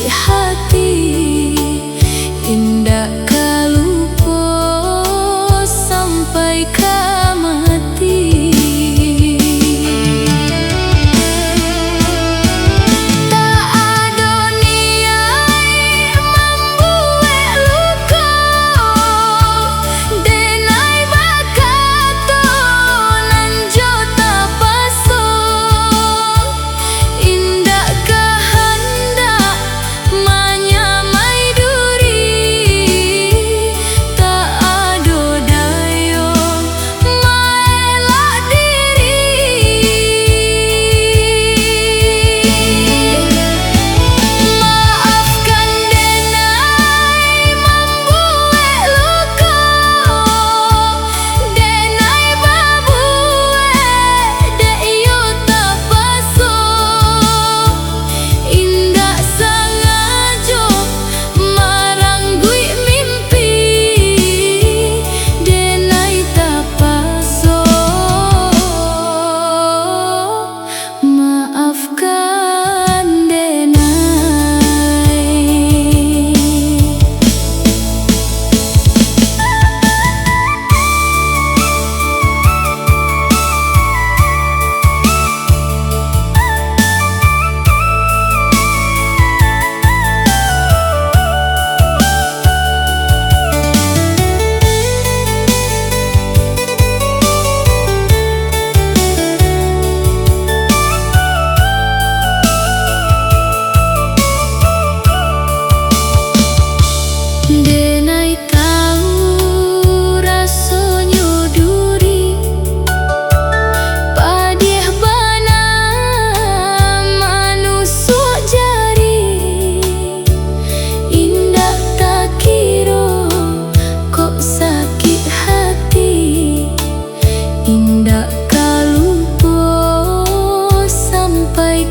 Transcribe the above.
hati, indah kalupo sampai ka mati. Tak ada niai membuat luka, denai bakato nan jota paso, indah kehendak menyamai duri, tak ada dayo melak diri. Maafkan denai membuat luka, denai babuat dek yo tak paso, indah sengaja maranggui mimpi, denai tak paso. Maafkan denai. Denai tahu rasanya duri, padiah bana manusuk jari, indah tak kira kok sakit hati, indah kalupo sampai